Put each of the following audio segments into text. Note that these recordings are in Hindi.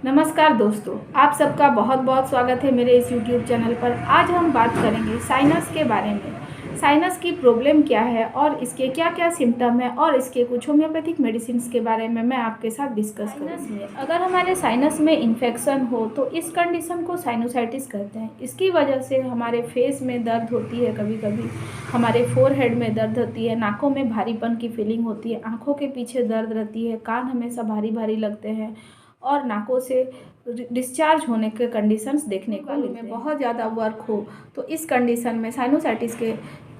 नमस्कार दोस्तों, आप सबका बहुत बहुत स्वागत है मेरे इस YouTube चैनल पर। आज हम बात करेंगे साइनस के बारे में। साइनस की प्रॉब्लम क्या है और इसके क्या क्या सिम्टम है और इसके कुछ होम्योपैथिक मेडिसिन के बारे में मैं आपके साथ डिस्कस करूँगी। अगर हमारे साइनस में इन्फेक्शन हो तो इस कंडीशन को साइनोसाइटिस कहते हैं। इसकी वजह से हमारे फेस में दर्द होती है, कभी कभी हमारे फोरहेड में दर्द होती है, नाकों में भारीपन की फीलिंग होती है, आँखों के पीछे दर्द रहती है, कान हमेशा भारी भारी लगते हैं और नाकों से डिस्चार्ज होने के कंडीशंस देखने को मिलते हैं। बहुत ज़्यादा वर्क हो तो इस कंडीशन में साइनोसाइटिस के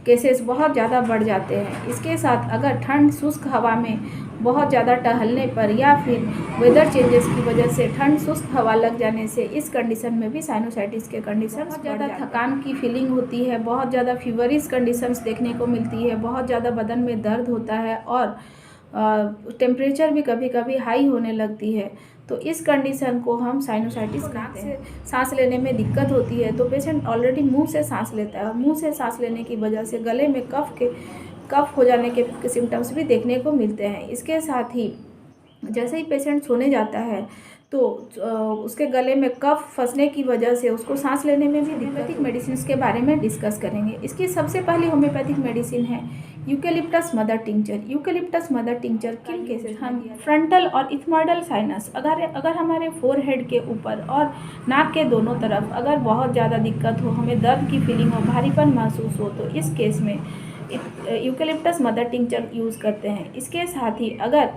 केसेस बहुत ज़्यादा बढ़ जाते हैं। इसके साथ अगर ठंड शुष्क हवा में बहुत ज़्यादा टहलने पर या फिर वेदर चेंजेस की वजह से ठंड शुष्क हवा लग जाने से इस कंडीशन में भी साइनोसाइटिस के कंडीशंस बहुत ज़्यादा थकान की फीलिंग होती है, बहुत ज़्यादा फीवरिश कंडीशंस देखने को मिलती है, बहुत ज़्यादा बदन में दर्द होता है और टेम्परेचर भी कभी कभी हाई होने लगती है। तो इस कंडीशन को हम साइनोसाइटिस कहते हैं। सांस लेने में दिक्कत होती है तो पेशेंट ऑलरेडी मुंह से सांस लेता है। मुंह से सांस लेने की वजह से गले में कफ हो जाने के सिम्टम्स भी देखने को मिलते हैं। इसके साथ ही जैसे ही पेशेंट सोने जाता है तो उसके गले में कफ फंसने की वजह से उसको सांस लेने में भी होम्योपैथिक मेडिसिन के बारे में डिस्कस करेंगे। इसकी सबसे पहली होम्योपैथिक मेडिसिन है eucalyptus mother tincture. Eucalyptus mother tincture किन केसेस हम फ्रंटल और इथमॉइडल साइनस, अगर हमारे फोरहेड के ऊपर और नाक के दोनों तरफ अगर बहुत ज़्यादा दिक्कत हो, हमें दर्द की फीलिंग हो, भारीपन महसूस हो, तो इस केस में यूकेलिप्टस मदर टिंचर यूज़ करते हैं। इसके साथ ही अगर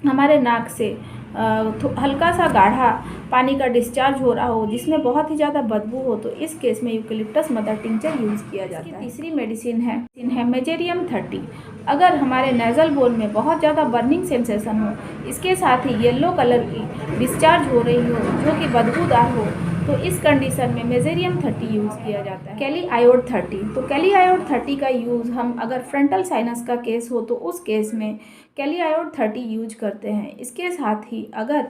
हमारे नाक से हल्का सा गाढ़ा पानी का डिस्चार्ज हो रहा हो जिसमें बहुत ही ज़्यादा बदबू हो तो इस केस में यूकेलिप्टस मदर टिंचर यूज़ किया जाता है। तीसरी मेडिसिन है मेजेरियम 30। अगर हमारे नेज़ल बोन में बहुत ज़्यादा बर्निंग सेंसेशन हो, इसके साथ ही येलो कलर की डिस्चार्ज हो रही हो जो कि बदबूदार हो, तो इस कंडीशन में मेजेरियम 30 यूज़ किया जाता है। कैली आयोड 30, तो कैली आयोड 30 का यूज़ हम अगर फ्रंटल साइनस का केस हो तो उस केस में कैली आयोड 30 यूज करते हैं। इसके साथ ही अगर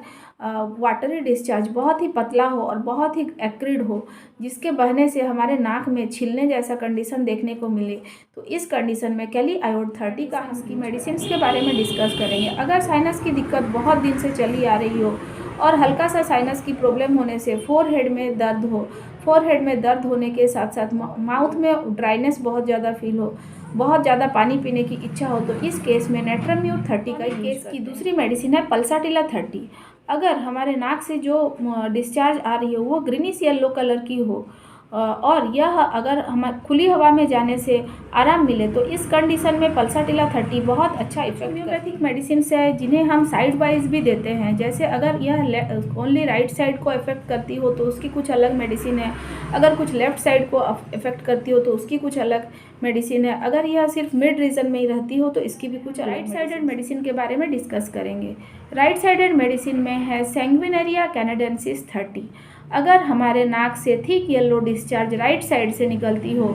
वाटरी डिस्चार्ज बहुत ही पतला हो और बहुत ही एक्रिड हो जिसके बहने से हमारे नाक में छिलने जैसा कंडीशन देखने को मिले, तो इस कंडीशन में कैली आयोड 30 का इसकी मेडिसिन के बारे में डिस्कस करेंगे। अगर साइनस की दिक्कत बहुत दिन से चली आ रही हो और हल्का सा साइनस की प्रॉब्लम होने से फोरहेड में दर्द हो, फोरहेड में दर्द होने के साथ साथ माउथ में ड्राइनेस बहुत ज़्यादा फील हो, बहुत ज़्यादा पानी पीने की इच्छा हो, तो इस केस में नेट्रम्यूर 30 का केस की दूसरी मेडिसिन है पल्साटिला 30। अगर हमारे नाक से जो डिस्चार्ज आ रही हो वो ग्रीनिश येलो कलर की हो और यह अगर हम खुली हवा में जाने से आराम मिले तो इस कंडीशन में पल्साटिला 30 बहुत अच्छा इफेक्ट। होम्योपैथिक मेडिसिन है जिन्हें हम साइड वाइज भी देते हैं। जैसे अगर यह ओनली राइट साइड को इफेक्ट करती हो तो उसकी कुछ अलग मेडिसिन है, अगर कुछ लेफ्ट साइड को इफेक्ट करती हो तो उसकी कुछ अलग मेडिसिन है, अगर यह सिर्फ मिड रीजन में ही रहती हो तो इसकी भी कुछ। राइट साइडेड मेडिसिन के बारे में डिस्कस करेंगे। राइट साइडेड मेडिसिन में है सैंग्विनेरिया कैनेडेंसिस 30। अगर हमारे नाक से thick yellow discharge right side से निकलती हो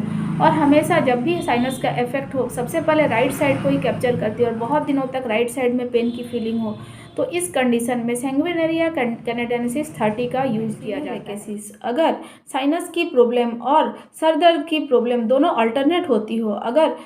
और हमेशा जब भी साइनस का इफेक्ट हो सबसे पहले राइट साइड को ही कैप्चर करती है और बहुत दिनों तक राइट साइड में पेन की फीलिंग हो, तो इस कंडीशन में सैंग्विनेरिया कैनेडेंसिस 30 का यूज़ किया जाता है। अगर साइनस की प्रॉब्लम और सर दर्द की प्रॉब्लम दोनों अल्टरनेट होती हो, अगर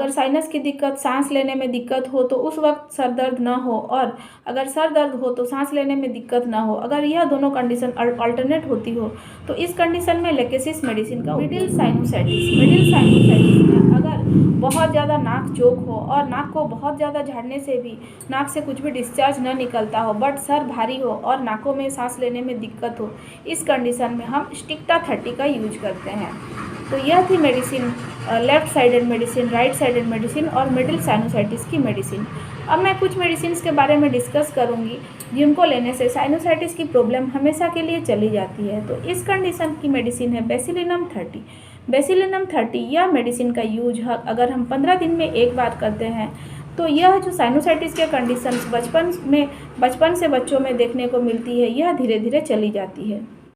साइनस की दिक्कत सांस लेने में दिक्कत हो तो उस वक्त सर दर्द ना हो, और अगर सर दर्द हो तो सांस लेने में दिक्कत ना हो, अगर यह दोनों कंडीशन अल्टरनेट होती हो तो इस कंडीशन में लेकेसिस मेडिसिन का। मिडिल साइनोसाइटिस में अगर बहुत ज़्यादा नाक चोक हो और नाक को बहुत ज़्यादा झाड़ने से भी नाक से कुछ भी डिस्चार्ज न निकलता हो बट सर भारी हो और नाकों में सांस लेने में दिक्कत हो, इस कंडीशन में हम स्टिक्टा 30 का यूज करते हैं। तो यह थी medicine, left sided medicine, right sided medicine और मिडिल साइनोसाइटिस की मेडिसिन। अब मैं कुछ मेडिसिन के बारे में डिस्कस करूंगी जिनको लेने से साइनोसाइटिस की प्रॉब्लम हमेशा के लिए चली जाती है। तो इस कंडीशन की मेडिसिन है बेसिलिनम 30। बेसिलिनम 30 यह मेडिसिन का यूज अगर हम 15 दिन में एक बार करते हैं तो यह जो साइनोसाइटिस के कंडीशंस बचपन से बच्चों में देखने को मिलती है यह धीरे धीरे चली जाती है।